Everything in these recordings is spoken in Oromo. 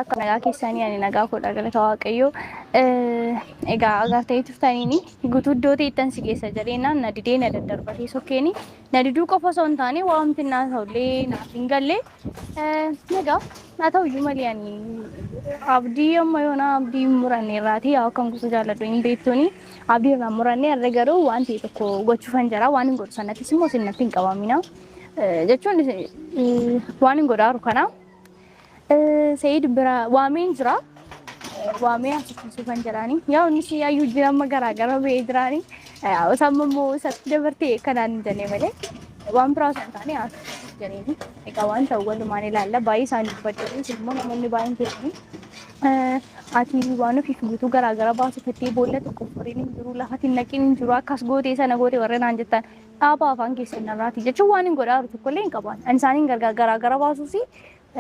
Akka nagaa keessanii ani nagaa godha galata waaqayyoo. Egaa agartee turtaniini guutuu iddoo ta'ettan si keessa jireenyaan na didee na daddarbatee sokkeeni na diduu qofa osoo hin taane waamti naa ta'ullee naaf hin galle. Egaa haa ta'uyyuu malee ani abdii amma yoona abdii murannee irraati yaa kan gosa jaalladhu hin beektoni abdii irraa murannee irra garuu waan ta'e tokko gochuufan jira waan hin godhu sanattis immoo isin natti hin qabamina jechuun waan hin godhaaru kana. Sayid bira waameen jira waamee asirratti kan jirani yaa inni ayyuu jirama garaagara ba'ee jirani osamma immoo isatti dabartee kanaan hin jenne malee waan biraa osoo hin taane asirratti jirani egaa waan ta'u walumaan ilaalla baay'ee isaanii dubbadhu immoo namoonni baay'een jirani ati waan ofiif guutuu garaagara baasufattee boolla tokko furiin hin jiru lafatti naqiin hin jiru akkas gootee sana gootee warreen aan jettan dhaabaa afaan keessan irraati jechuun waan hin godhaaru tokkollee hin qaban ani isaaniin garaagara baasuusi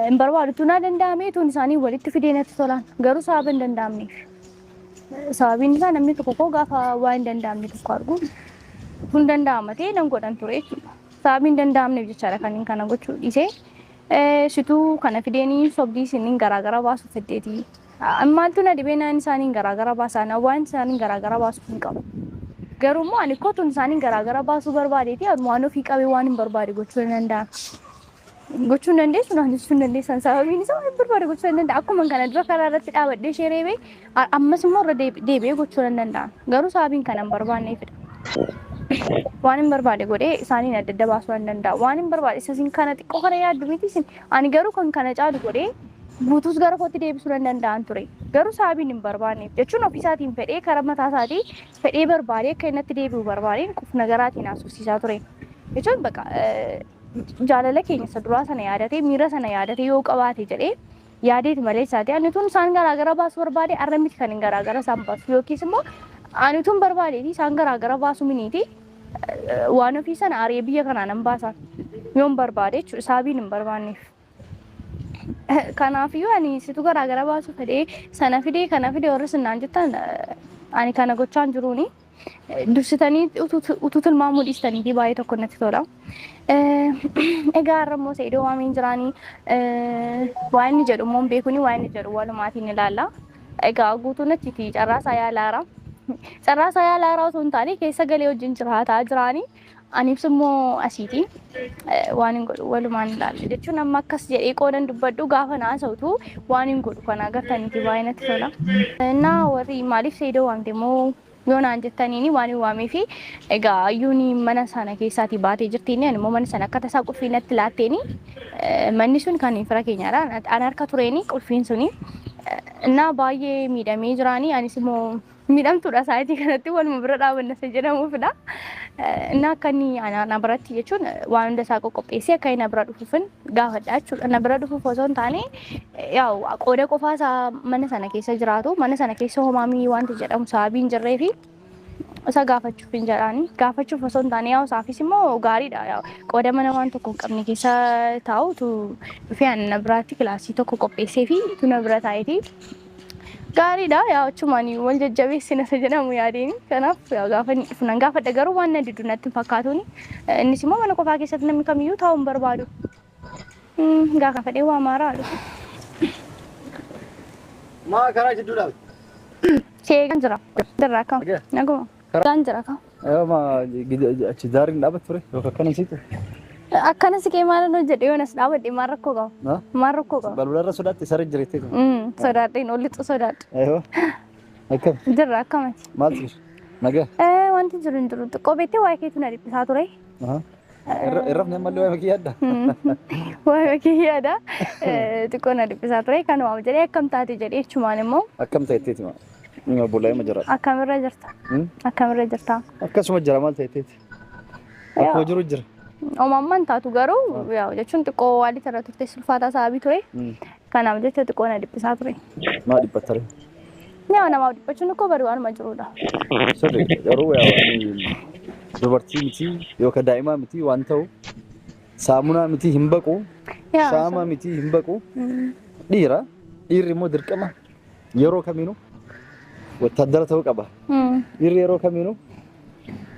in barbaadu tunaa danda'amee tun isaanii walitti fidee natti tolaan garuu sababa hin danda'amneef sababiin isaa namni tokko gaafa waa hin danda'amne tokko argu kun danda'ama ta'e nan godhan ture jechuudha sababii hin danda'amneef jechaadha kan inni kana gochuu dhiisee situu kana fideenii sobdii isiniin garaagara baasuuf feddeeti maaltu na dhibee naan isaaniin garaagara baasan waan isaaniin garaagara baasuuf hin qabu garuu immoo ani kotun isaaniin garaagara baasuu barbaadeeti waan ofii qabee waan hin barbaade gochuu hin danda'amu. Gochuun dandeessu naannistuun dandeessan sababiin isaa waan barbaade gochuu hin danda'amu akkuma kana dura karaa irratti dhaabadhee sheereebee ammas immoo irra deebi'ee gochuu hin danda'amu garuu sababiin kana hin barbaanneefidha waan hin barbaade godhee isaaniin adda adda baasuu hin danda'u waan hin barbaade isin kana xiqqoo kana yaaddu miti isin ani garuu kan kana caalu godhee guutuus gara kootti deebisuu hin danda'an ture garuu sababiin hin barbaanneef jechuun ofiisaatiin fedhee karaa mataa isaatii fedhee barbaadee akka innatti deebi'u barbaadeen qufna garaatiin haasofsiisaa ture jechuun baqa jaalala keenya isa duraa sana yaadatee miira sana yaadatee yoo qabaate jedhee yaadeeti malee isaati ani tun isaan garaagara baasuu barbaade arra miti kan hin garaagara isaan baasu yookiis immoo ani tun barbaadeeti isaan garaagara baasuu miniiti waan ofii sana aree biyya kanaan hin baasan yoon barbaade jechuudha sababiin hin barbaanneef. Kanaafiyyuu ani situ garaagara baasuu fedhee sana fidee kana fidee warri sinnaan jettan ani kana gochaan jiruuni. Dursitanii utuu tilmaamuu dhiistaniifi baay'ee tokko natti tola. Egaa har'ammoo Saidoo waameen jiraanii waan inni jedhu immoo hin beekuni waan inni jedhu walumaatiin ilaalla. Egaa guutuu natti carraasaa yaalaara. Carraasaa yaalaara osoo hin taane keessa galee wajjin jiraataa jiraanii. Anis immoo asiiti waan hin godhu walumaan ilaalla jechuun amma akkas jedhee qoodan dubbadhu gaafa naasa'utu waan hin godhu kana agartaniiti baay'ee natti tola. Naa warri maaliif Saidoo waamte immoo yoonaan jettaniini waan hin waamee fi egaa ayyuun mana sana keessaatii baatee jirtiini ani immoo mana sana akka tasaa qulfii natti laatteeni manni sun kan fira keenyaadha ani harka tureeni qulfiin suni innaa baay'ee miidhamee jiraanii anis immoo miidhamtuudha sa'aatii kanatti waluma bira dhaabannasa jedhamuufidha. Innaa akka inni na biratti jechuun waan hunda isaa qopheessee akka inni na bira dhufuufin gaafadha jechuudha. Na bira dhufuuf osoo hin taane yaa qooda qofaa isaa mana sana keessa jiraatu mana sana keessa homaamii wanti jedhamu sababii hin jirree fi isa gaafachuuf hin jedhaani gaafachuuf osoo hin taane yaa isaafis immoo gaariidha yaa qooda mana waan tokko hin qabne keessa taa'u tu dhufee na biraatti kilaasii tokko qopheessee fi tu na bira taa'eeti. Gaariidha yaa achumaan wal jajjabeessina isa jedhamu yaadeen kanaaf gaafa inni dhufu nan gaafadha garuu waan na didu natti fakkaatuuni innis immoo mana qofaa keessatti namni kamiyyuu taa'uu hin barbaadu gaafa fedhee waa maaraa dhufu. Maa karaa jidduudhaaf? Seegan jira dirraa kam naguma kan jira kam. Ma achi daariin dhaabat ture yookaan akkana situ? Akkana si keemaala no jedhee yonas dhaabadhe maal rakkoo qaba? Maal rakkoo qaba? Balbalarra sodaatte sarara jireettee qaba. Sodaadheen olixu sodaadhe. Ayoo. Akkam? Jirra akkamati? Maal jiru? Nagaa? Wanti jiru hin jiru xiqqoo beektee waa'ee keetu na dhiphisaa ture. Irrafne mallee waa'ee makii yaadda? Waa'ee makii yaadda. Xiqqoo na dhiphisaa ture kanuma jedhee akkam taate jedhee jechumaan immoo. Akkam ta'etteeti maa? Ima bullaa'ee ma jira? Akkamirra jirta? Akkamirra jirta? Akkasuma jira maal ta'etteeti? Akkuma jiru jira? Omamman taatu garuu yaa jechuun xiqqoo waan irra turte sulfaataa sababii ture. Kanaaf jecha xiqqoo na dhiphisaa ture. Maa dhiphattare? Yaa namaaf dhiphachuun akkoo bari waanuma jirudha. Sirri garuu yaa dubartii miti yookaan daa'imaa miti waan ta'u saamunaa miti hin baqu shaama miti hin baqu dhiirri immoo dirqama yeroo kamiinuu wattaaddara ta'uu qaba. Dhiirri yeroo kamiinuu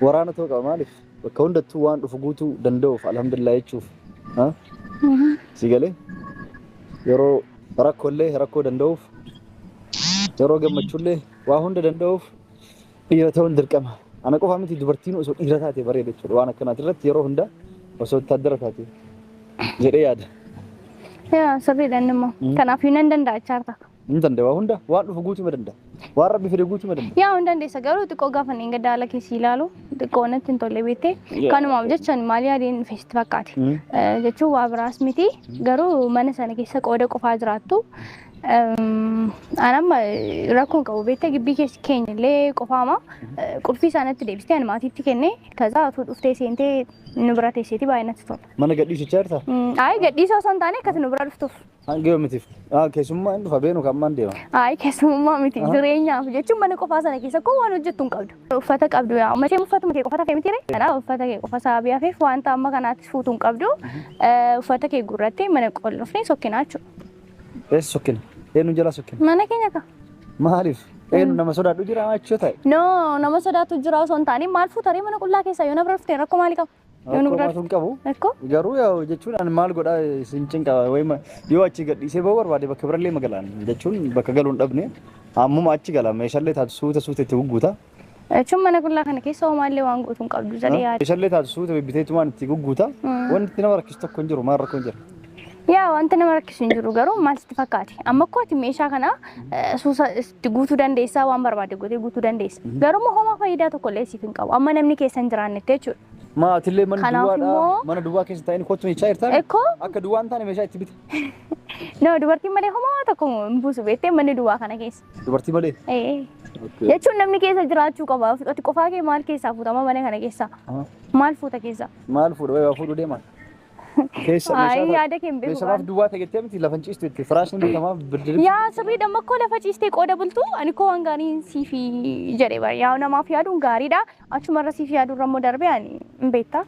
waraana ta'uu qaba maaliif? Bakka hundattuu waan dhufu guutuu danda'uuf alhamdulillah jechuuf si galee yeroo rakkollee rakkoo danda'uuf yeroo gammachullee waa hunda danda'uuf dhiira ta'uun dirqama. Ana qofa miti dubartiin osoo dhiira taate bareeda jechuudha. Waan akkanaati irratti yeroo hunda osoo taadara taate jedhee yaada. Yaa sirriidhaan immoo kanaaf hin danda'a chaarta. Hin danda'a hunda waan dhufu guutuu danda'a. Waan rabbi fide guutuu danda'a. Yaa hin dandeessa garuu xiqqoo gaafa inni gadi ala keessi ilaalu xiqqoo natti hin tolle beektee kanumaaf jechaan maal yaadeen feesti fakkaate. Jechuun waa biraas miti garuu mana sana keessa qooda qofaa jiraattu. Anamma rakkoon qabu beektee gibbii keessa keenya illee qofaama qurfii isaanitti deebistee ani maatiitti kennee kaza utuu dhuftee seentee nu bira teesseeti baay'ee natti tola. Mana gadhiisichaa jirta? Ayi gadhiisa osoo hin taane akkasii nu bira dhuftuuf. Hangee mitiif? Keessummaa hin dhufa beenu kan maan deema? Ayi keessummaa miti jireenyaaf jechuun mana qofaa sana keessa koo waan hojjettu hin qabdu. Uffata qabdu yaa uummatee uffatuma kee qofata kee mitiire? Kanaaf uffata kee qofa sababii hafeef wanta amma kanaatti fuutu hin qabdu. Uffata kee gurrattee mana qollofnee sokkinaa jechuudha. Eessa sokkina? Eenyu jala sokkina? Mana keenya ka. Maaliif? Eenyu nama sodaadhu jira achoo ta'e? No, nama sodaatu jira osoo hin taane maal fuutaree mana qullaa keessaa yoo na bira dhuftee rakkoo maalii qabu? Yoo nu bira dhufteen qabu? Rakkoo? Garuu yaa jechuun ani maal godhaa sin cinqa wayima yoo achi gadhiisee ba'uu barbaade bakka birallee magalaan jechuun bakka galuu hin dhabne ammuma achi gala meeshaalee taatu suuta itti gugguuta. Jechuun mana qullaa kana keessa homaallee waan gootu hin qabdu jedhee yaada. Meeshaalee taatu suuta bibbiteetumaan itti gugguuta wanti nama rakkisu tokko hin jiru maal rakkoo hin jiru. Yaa wanta nama rakkisu hin jiru garuu maal sitti fakkaate amma kooti meeshaa kana suusa itti guutuu dandeessaa waan barbaade gootee guutuu dandeessa garuu homaa faayidaa tokko illee siif hin qabu amma namni keessa hin jiraannetti jechuudha. Maatillee mana duwwaa keessa taa'anii kottu meeshaa jirtaan akka duwwaan taane meeshaa itti bite. No dubartiin malee homaa tokko hin buusu beektee manni duwwaa kana keessa. Dubartii malee? Jechuun namni keessa jiraachuu qaba ati qofaa kee maal keessaa fuutama mana kana keessaa maal fuuta keessaa? Maal fuudha fuudhuu deeman? Keessa meeshaaf duwwaa ta'ettee miti lafa ciistu itti firaashin bitamaaf biddiri. Yaa sirriidha amma koo lafa ciistee qooda bultu ani koo waan gaarii siif jedhee bara yaa namaaf yaaduun gaariidha achumarra siif yaaduurra immoo darbee ani hin beektaa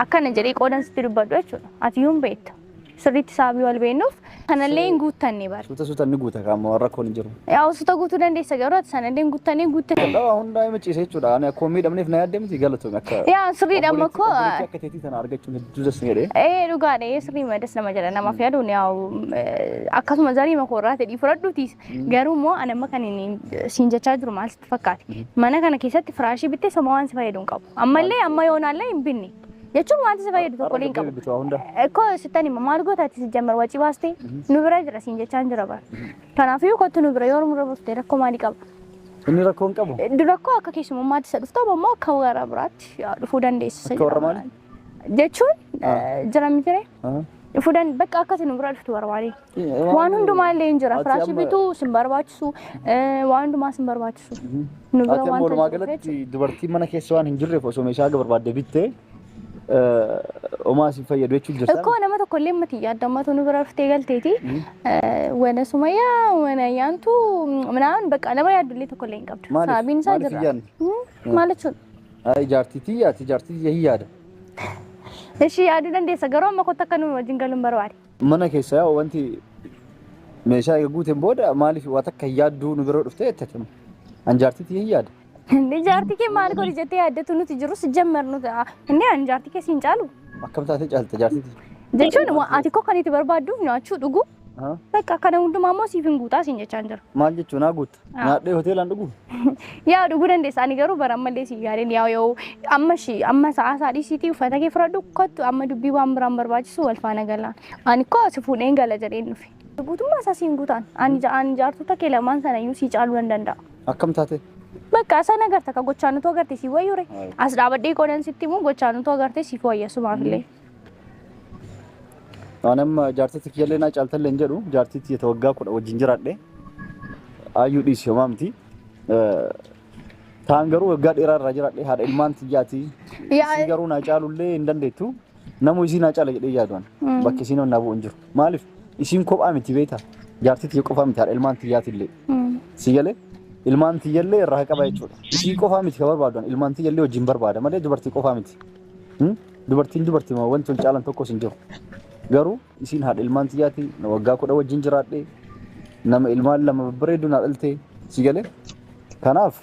akkana jedhee qoodan sitti dubbadhu jechuudha ati yoo hin beekta sirriitti saabii wal beennuuf kanallee hin guuttanne bara. Suuta ni guuta qaama warra koon hin jiru. Yaa suuta guutuu dandeessa garuu ati sanallee hin guuttanii guuttanii. Dhawaa hundaa hima ciisee jechuudha ani akkuma miidhamneef na yaaddee miti galatoome akka. Yaa sirriidha amma koo. Akka teetii sana argachuun hedduu das jedhee. Dhugaadha sirrii madas nama jedha namaaf yaaduun yaa'u akkasuma zarii makoorraa ta'ii fudhadhuutis garuu immoo ani amma kan siin jechaa jiru maal sitti fakkaate mana kana keessatti firaashii bittee sama waan si fayyadu hin qabu ammallee amma yoonaallee hin binne. Jechuun wanti si fayyadu tokko illee hin qabu. Koo sittani maal gootaati si jammar wacii baastee nu bira jira siin jechaan jira bara. Kanaafuu kottu nu bira yoo mura buftee rakkoo maalii qaba? Inni rakkoo hin qabu. Rakkoo akka keessummaatti isa dhuftaa ammoo akka warra biraatti dhufuu dandeessa. Akka warra maali? Jechuun jira mitire. Dhufuu bakka akkasii nu bira dhuftu barbaade. Waan hundumaa illee hin jira. Firaashii bituu sin barbaachisu waan hundumaa sin barbaachisu. Nu bira waan walumaa galatti dubartii mana keessa waan hin jirreef osoo meeshaa barbaadde bittee omaasi fayyadu jechuun jirta. Akkoo nama tokko illee mati yaadammatu nu bira dhuftee galteeti. Wana sumayyaa wana yaantu minaan bakka nama yaadullee tokko illee hin qabdu. Sababiin isaa jira. Maal jechuudha? Jaartitii hin yaada. Ishii yaaduu dandeessa garuu amma kotta akka nu wajjin galuun barbaade. Mana keessa yaa wanti meeshaa guuteen booda maaliif waan akka yaadduu nu bira dhuftee jettatu. An jaartitii hin yaada. Inni jaartii kee maal godhi jettee yaaddatu nuti jirus jammar nuti inni an jaartii kee siin caalu. Akkam taatee caalta jaartitii? Jechuun ati koo kan itti barbaadduuf nyaachuu dhuguu. Bakka kana hundumaa immoo siif hin guutaa siin jechaan jira. Maal jechuun haa guutta? Nyaadhee hoteelaan dhuguu? Yaa dhuguu dandeessa ani garuu bara ammallee si yaadeen yoo amma sa'a saadhiisiitii uffata kee fudhadhu kottu amma dubbii waan biraan barbaachisu wal faana galaan. Ani koo si fuudheen gala jedheen dhufe. Guutummaa isaa siin guutaan ani jaartota kee lamaan sana iyyuu si caaluu nan danda'a. Akkam taatee? Bakka sana agarta ka gochaanatu agarte si wayyure as dhaabadhee qoodan sitti immoo gochaanatu agarte si fayyasumaafillee. Anamma jaartiti kiyyallee naa caaltallee hin jedhu jaartiti waggaa 10 wajjin jiraadhe ayyuu dhiisii homaa miti. Taan garuu waggaa dheeraa irraa jiraadhe haadha ilmaan tiyyaati. Isii garuu naa caalullee hin dandeettu namu isii naa caala jedhee yaaduun bakki isiin onnaa bu'u hin jiru. Maaliif isiin kophaa miti beektaa jaartiti qofaa miti haadha ilmaan tiyyaatillee. Si galee ilmaan tiyyallee irraa qaba jechuudha. Isii qofaa miti ka barbaadan ilmaan tiyyallee wajjin barbaada malee dubartii qofaa miti. Dubartiin wanti wal caalan tokkos hin jiru. Garuu isiin haadha ilmaan tiyyaati waggaa 10 wajjin jiraadhe nama ilmaan lama babbareedu naa dhalte si galee kanaaf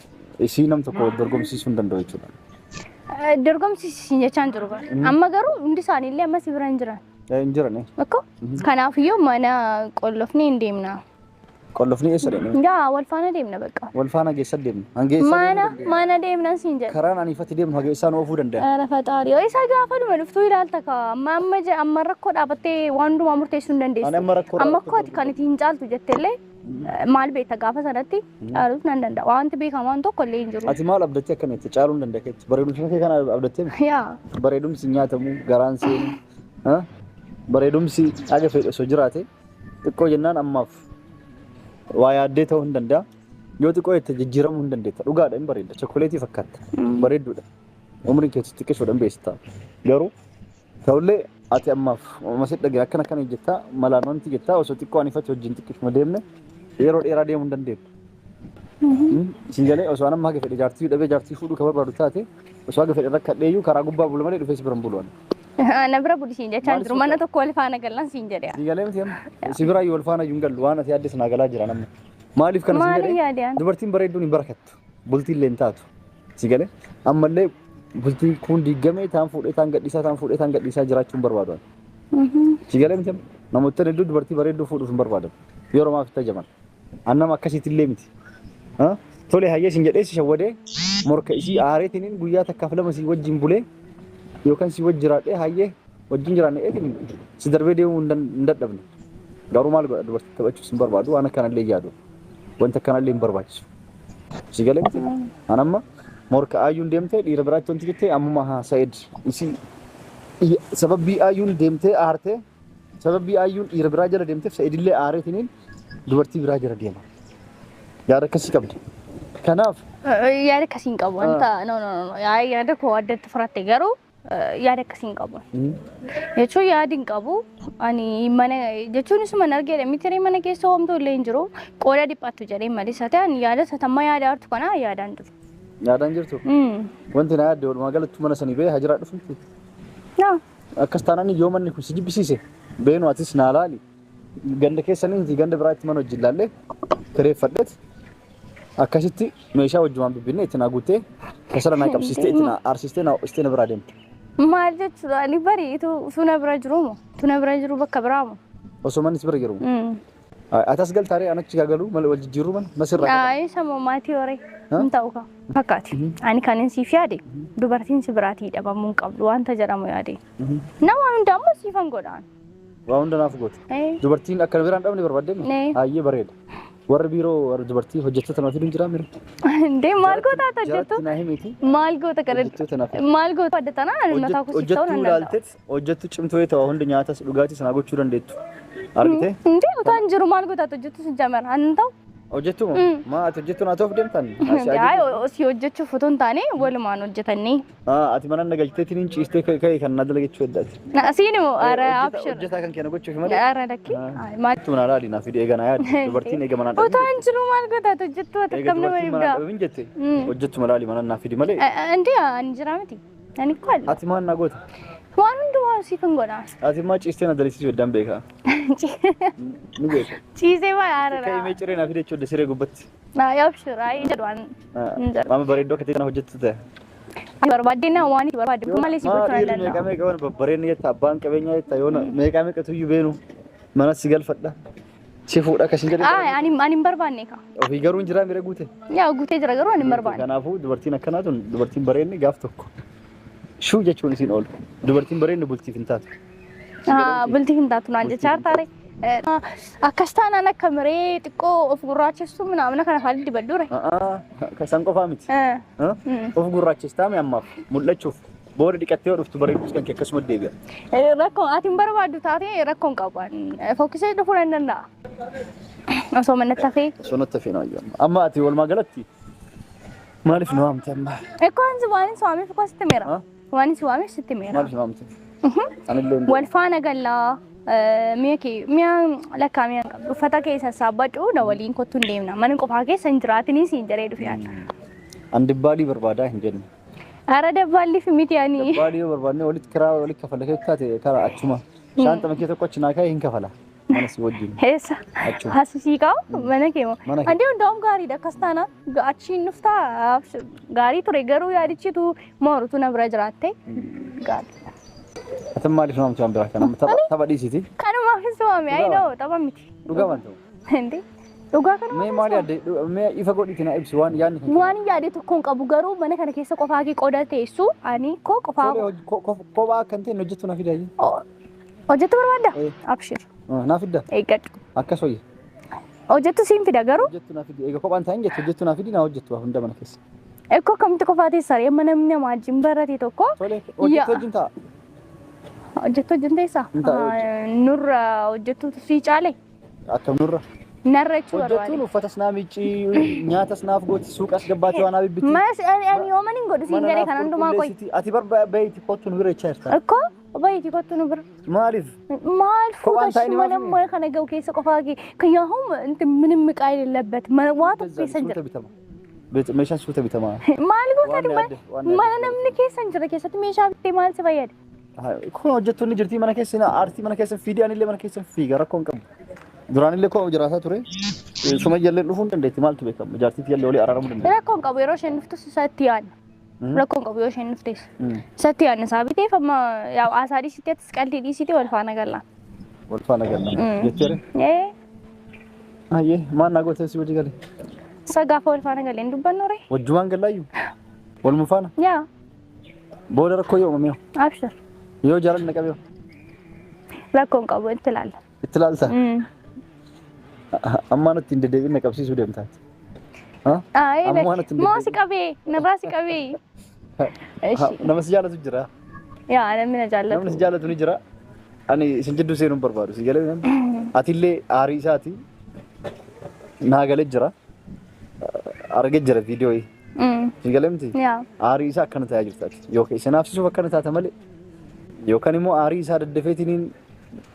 isii nam tokko dorgomsiisuu hin danda'u jechuudha. Dorgomsiisiin jechaan jiru bara. Amma garuu hundi isaaniillee amma si bira hin jiran. Injirani. Bakka kanaafiyyuu mana qollofni hin deemna. Qollofni eessa deemna? Yaa wal faana deemna bakka. Wal faana geessa deemna. Hangeessa mana deemna siin jedha. karaan ani ifatti deemnu hageessaan oofuu danda'a. Ara fataari. Isa gaafa dhuma dhuftuu ilaalta ka amma rakkoo dhaabattee waan hundumaa murteessuu hin dandeessu. Amma kooti kan ittiin caaltu jettellee maal beekta gaafa sanatti caaluuf nan danda'a. Wanti beekamaan tokko illee hin jiru. Ati maal abdattee akkamitti caaluu hin dandeetti? Bareedumsi kee kana abdattee? Yaa. Bareedumsi nyaatamu garaan seenu. Bareedumsi aga fedhe osoo jiraate xiqqoo jennaan ammaaf waa yaaddee ta'uu hin danda'a. Yoo xiqqoo itti jijjiiramuu hin dandeetta. Dhugaadha hin bareedda. Chokkoleetii fakkaata. Bareedduudha. Umriin keetti xiqqeessuudhaan beeksisa. Garuu ta'ullee ati ammaaf masit dhagee akkana kana jettaa malaan wanti jettaa osoo xiqqoo ani ifatti wajjin xiqqeessuma deemne yeroo dheeraa deemuu hin dandeettu. Siin galee osoo anamma haga fedhe jaartii dhabee jaartii fuudhuu ka barbaadu taate osoo haga fedhe rakkadheeyyuu karaa gubbaa bulu malee dhufee si biran bulu'an. Na bira buli siin jechaan jiru mana tokko wal faana galan siin jedhe. Siin galee miti si biraa wal faana yuun gallu waan ati yaaddes naa galaa jira namni. Maaliif kana siin jedhee dubartiin bareedduun hin barakattu bultiin illee hin taatu. Si galee ammallee bultiin kun diigamee taan fuudhee taan gadhiisaa jiraachuun barbaadu. Si galee miti namoota hedduu dubartii bareedduu fuudhuuf hin barbaadan yeroo maaf itti jaman annama akkasitti illee miti. Tole hayyee siin jedhee si shawwadee morka isii aareetiin guyyaa takkaaf lama si wajjin bulee yookaan si wajjin jiraadhee hayyee wajjin jiraanne eetin si darbee deemuu hin dadhabne. Garuu maal godha dubartii taphachuus hin barbaadu waan akkanallee yaadu wanta akkanallee hin barbaachisu. Si galee miti anamma morka ayyuun deemtee dhiira biraatti wanti jettee ammuma haa Sa'id isii sababii ayyuun deemtee aartee sababii ayyuun dhiira biraa jala deemteef Sa'idillee aareetiin dubartii biraa jala deema. Yaada akkasii qabdi. Kanaaf yaada akkasii hin qabu wanta yaada koo addatti fudhatte garuu yaada akkasii hin qabu. Jechuun yaadi hin qabu ani mana jechuun isuma argeedha miti mana keessa homtuu illee hin jiru qooda dhiphattu jedhee malee isa ta'an yaada satamma yaada artu kana yaadaan jiru. Yaadaan jirtu. Wanti na yaadde walumaa galatti mana sanii bee hajiraa dhufuuti. Akkas taanaan yoo manni kun si jibbisiise beenu atis naa laali ganda keessanii ganda biraatti mana wajjin laallee kireeffadheet akkasitti meeshaa wajjumaan bibbinne itti naa guutee kasara naa qabsiistee itti naa aarsistee naa ho'istee na biraa deemte. Maal jechuudha ani bariitu suna bira jiru moo tuna bira jiru bakka biraa moo osoo manni si bira jiru atas galtaaree anachi gaagalu malee wal jijjiiruu man masirraa ay samo maatii hore hin ta'u ka fakkaati ani kanin siif yaade dubartiin si biraatii dhabamuu qabdu wanta jedhamu yaade nama hundammoo siifan godhaan waa hunda naaf goote dubartiin akka biraan dhabne barbaadde ayyee bareeda warra biiroo warra dubartii hojjettoota naaf hidhuun jiraa mire ndee maal goota hojjettu maal goota kana maal goota adda tanaa ani mataa kuusi ta'uu nan danda'a hojjettu cimtoo ta'u hundi nyaatas dhugaatis na gochuu dandeettu argite ndee utaan jiru maal goota hojjettu sin jamar an ta'u hojjettu maa ati hojjettu naa ta'uuf deemtan si hojjechuuf otoo hin taane walumaan hojjetanii ati mana nagalteetiin ciistee ka'e kan na dalagachuu eddaati asiin immoo ara abshir hojjetaa kan kenna gochuuf malee ara lakki maal tu na laali naaf hidhee eegana yaadde dubartiin eega mana otoo hin jiru maal goota hojjettu akkam nama ibda jette hojjettu malaali mana naaf hidhi malee ndee ani jira miti ani kwal ati maan na goota waan hundumaa siifan godhaa ati maa ciistee na dalagsiisuu eddaan beekaa nu beeka ciisee maa yaara ka'e mee ciree naaf hidhee jechuudha siree gubbatti abshir ayi jedhu waan maama bareeddoo akka ta'e kana hojjettu ta'e barbaadde na waan barbaadde malee si gochuu nan danda'a meeqa meeqa waan babbareen jetta abbaan qabeenyaa jetta yoona meeqa meeqa tuyyuu beenu mana si galfadha si fuudha akkasiin jedhe ani hin barbaanne ka ofii garuu hin jiraa mire guute yaa guutee jira garuu ani hin barbaanne kanaafuu dubartiin akkanaa tun dubartiin bareedni gaaf tokko shuu jechuun isiin oolu dubartiin bareedni bultiif hin taatu bultiif hin taatu naan jechaa taare akkas taanaan akka miree xiqqoo of gurraachessu namna kana faali dibadduure san qofaa miti of gurraachestaa mi ammaaf mul'achuuf booda dhiqattee dhuftu bareedus kan kee akkasuma deebi'a rakkoon ati hin barbaaddu taate rakkoon qaban fokkisee dhufuu nan danda'a osoo manatti hafee osoo natti hafee naayyaa amma ati walumaa galatti maaliif nu waamte amma ekkoon waan waamiif koo sitti meera waan waamiif sitti meera maaliif nu waamte wal faana gallaa mi'a lakkaa mi'a qabdu uffata keessa saabbadhu na waliin kottu hin deemna mana qofaa keessa hin jiraatinii siin jedhee dhufe yaadda. An dibbaalii barbaadaa hin jenne. Ara dabbaalii fi miti yaani. Dibbaalii yoo barbaadne walitti kiraa walitti kafala kee taate karaa achuma. Shaanta makee tokko achi naa kaa'ee hin kafala. Mana si wajjin. Eessa? Hasisii qabu mana keemo. Andee hundaa'uun gaariidha akkas taana achiin dhuftaa gaarii ture garuu yaadichitu moorutu na bira jiraatte gaarii. Atam maaliif nama tuan biraa kana tapha dhiisiti. Kanuma fisuwame aidoo tapha miti. Dhugaa waan ta'u. Hindi. Dhugaa kanuma. Mee maali adde mee ifa godhiti na ibsi waan yaadni. Waan yaade tokkoon qabu garuu mana kana keessa qofaa kee qoda teessu ani koo qofaa. Kophaa kan ta'e hojjetu na fidaayi. Hojjetu barbaadda? Abshir. Na fidda. Eeggadhu. Akkas hoyi. Hojjetu siin fida garuu. Hojjetu na fidi. Eega kophaan ta'in jettu hojjetu na fidi na hojjetu hunda mana keessa. Ekkoo kamtu qofaa teessaa amma namni nama wajjin barate tokko. Tole hojjetu wajjin ta'a. Hojjetu wajjin teessaa? Nurra hojjetu si caale? Akkam nurra. Narra jechuudha. Hojjetuun uffatas naa miicci nyaatas naaf gooti suuqas gabbaatee waan abibbitti. Mas ani yoo manin godhu siin galee kan hundumaa qoy. Ati baay'iti kottu nu bira jechaa jirta. Ekkoo baay'iti kottu nu bira. Maaliif? Maal fuudhash mana mana kana ga'u keessa qofaa kee kan yaahum inti ምንም ዕቃ የሌለበት waa tokko keessa jira. Meeshaan suuta bitama. Maal gootati mana namni keessa jira keessatti meeshaa bittee maal si fayyada? Kun hojjettoonni jirtii mana keessa aartii mana keessa fiidii anillee mana keessa fiiga rakkoon qabu. Duraan illee koo jiraataa ture. Suma jallee dhufuun dandeetti maaltu beekama? Jaartii jallee olii araaramuu dandeetti. Rakkoon qabu yeroo isheen dhuftus isatti yaadna. Rakkoon qabu yoo isheen dhuftes. Isatti yaadna saabiteef amma yaa aasaa dhiisitee qalbii dhiisitee wal faana gallaan. Wal faana gallaan. Jetteere? Ayyee maal naa gootee si wajji galee? Sagaafa wal faana galee hin dubbannu ree? Wajjumaan gallaayyuu? Waluma faana? Yaa. Booda rakkoo yoo uumamee? Abshir. Yoo jaalalli na qabee? Rakkoon qabu itti ilaalla. Itti ilaalta? Amma natti hin deddeebiin na qabsiisuu deemtaati. Moo si qabee? Narraa si qabee? Nama si jaallatu jira? Yaa namni na jaallatu. Namni si jaallatu ni jira. Ani isin jidduu seenuun barbaadu si galee atillee aarii isaati naa galee jira. Argee jira viidiyoo si galee miti? Aarii isaa akkana ta'aa jirtaati. Yookaan isin haafsisuuf akkana taata malee yookaan immoo aarii isaa daddafeetiin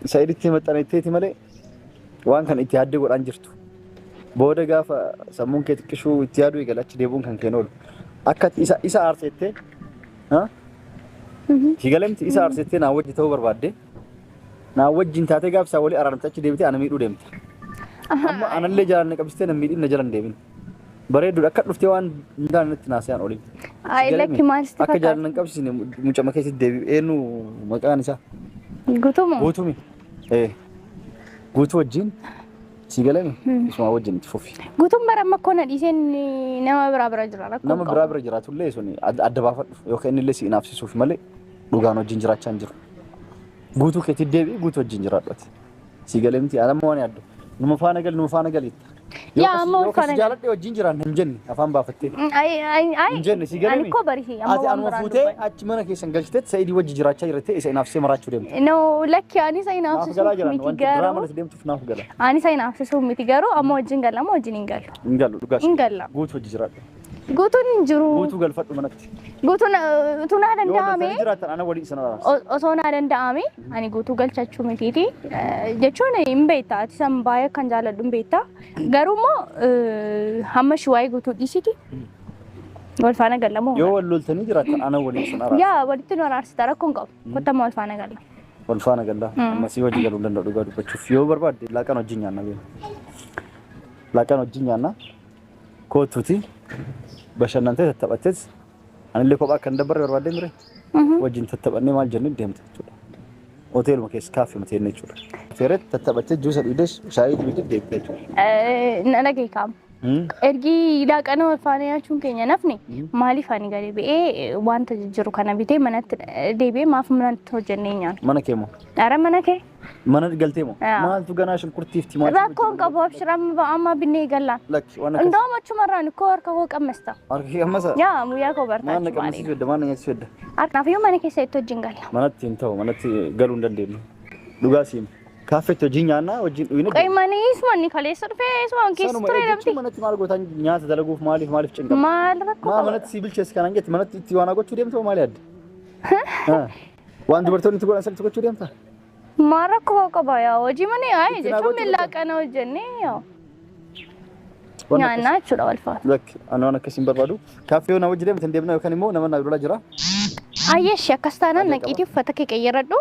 isa iditti maxxaneetteeti malee waan kan itti yaaddee godhaan jirtu. Booda gaafa sammuun kee xiqqishuu itti yaaduu eegala achi deebuun kan keen oolu. Akka isa aarsettee si galee miti isa aarsettee naa wajji ta'uu barbaadde naa wajjin taatee gaafsaa walii araaramte achi deebitee ana miidhuu deemte. Amma anallee jalaan na qabsitee na miidhin na jalan deemin. Bareeduudha akka dhuftee waan hundaan natti naasiyaan oliin. Lakki maal sitti akka jalaan na qabsisne mucama keessatti deebi'u eenyu maqaan isaa? Guutumoo? Guutumi. Guutuu wajjin si galame isuma wajjin itti fufi. Guutuun bara amma akkoo na dhiiseen nama biraa bira jira rakkoo. Nama biraa bira jiraatullee suni adda baafadhu yookaan inni illee si inaafsisuuf malee dhugaan wajjin jiraachaa hin jiru. Guutuu keetti deebi'i guutuu wajjin jiraadhati. Si galemti anammoo waan yaaddu. Numa faana galiitta. Yaa amma wal faana jaaladhe wajjin jiraan hin jenne afaan baafattee. Hin jenne si galame. Ani koo barisi amma waan biraan. Ati fuutee achi mana keessan galchitee Saidii wajji jiraachaa jirtee isa inaafsee maraachuu deemte. No lakki ani isa inaafsisuuf miti garuu. Deemtuuf naaf gala. Ani isa inaafsisuuf miti garuu amma wajjin galla amma wajjin hin gallu. Hin gallu dhugaas. Hin galla. Guutuu wajji jiraadha. Guutuun hin jiru. Guutuu galfadhu manatti. Guutuun naa danda'ame. Yoo jiraatan ana walii isa naraasa. Osoo naa danda'ame ani guutuu galchachuu mitiiti. Jechuun hin beektaa ati san baay'ee kan jaalladhu hin beektaa. Garuu immoo hamma shiwaayee guutuu dhiisiti. Wal faana galla moo? Yoo wal loltanii jiraatan ana walii isa naraasa. Yaa walitti nu araarsita rakkoon qabu. Kottama wal faana galla. Wal faana galla. Amma si wajji galuu danda'u dhugaa dubbachuuf yoo barbaadde laaqaan wajjin nyaanna beeku. Laaqaan wajjin nyaanna. Kootuuti. Bashannantee tattabattees anillee kophaa kan dabbarre barbaadde mire wajjin tattabanne maal jennee deemte jechuudha. Hoteeluma keessa kaaffee mutee jenne jechuudha. Feeret tattabattee juusa dhiidees shaayii dhiidees deemte jechuudha. Na dhaggeeffama. Ergi laaqana wal faana nyaachuun keenya nafni maaliif ani gadi ba'ee wanta jiru kana bitee manatti deebi'ee maaf manatti hojjennee nyaanna. Mana kee moo? Ara mana kee? Mana galtee moo? Maaltu ganaa shunkurtiifti maal? Rakkoon qabu abshirama amma binnee gallaan. Lakki waan akkas. Ndoo machumarraan koo harka koo qammasta. Harka kee qammasa? Yaa muyyaa koo bartaachuu maal na qammasiis fedda maal na nyaachis fedda? Kanaafuu mana keessa itti wajjin galla. Manatti hin ta'u manatti galuu hin dandeenyu. Dhugaa siim. Kaaffeetti wajjin nyaannaa wajjin dhuyina. Qoyimaniis manni kaleessa dhufee isuma keessa ture namti. Manatti maal gootaan nyaata dalaguuf maaliif cinqaba? Maal rakkoo qaba? Manatti si bilcheessi kanaan jette manatti itti waan gochuu deemta maal yaadde? Waan dubartoonni itti godhan sirriitti gochuu deemta? Maal rakkoo qaba yaa hojii manii ayi jechuun miillaqana hojjennee yaa. Nyaannaa jechuudha wal faana. Lakki ani waan akkasiin barbaadu. Kaaffee na wajji deemte hin deemna yookaan immoo nama na biraa jira. Ayyeeshi akkas taanaan naqiitii uffata kee qeyyarradhu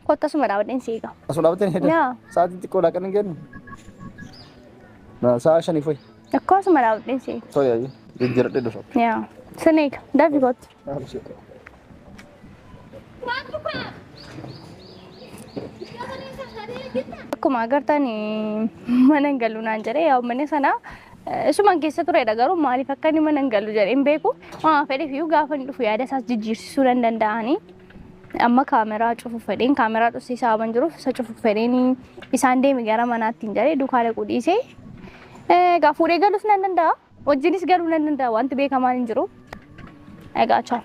kottasuma dhaabadheen si eega. Asuma dhaabbateen hedda. Sa'aatii xiqqoo laaqan hin kennu. Sa'a 5 foyi. Akkasuma dhaabadheen si eega. Tole jijjiiradhee dhufa. Yaa sin eega dafii kottu. Akkuma agartan mana hin galu naan jedhee yaa manni sana isumaan keessa turedha garuu maaliif akka inni mana hin galu jedhee hin beeku. Waan fedheef iyyuu gaafa inni dhufu yaada isaas jijjiirsisuu nan danda'anii. Amma kaameraa cufuuf fedheen kaameraa dhusiisaa waan jiruuf isa cufuuf fedheen isaan deemi gara manaatti hin jedhee duukaa dhaquu dhiisee egaa fuudhee galuus nan danda'a. Wajjinis galuu nan danda'a wanti beekamaan hin jiru. Egaa ciao.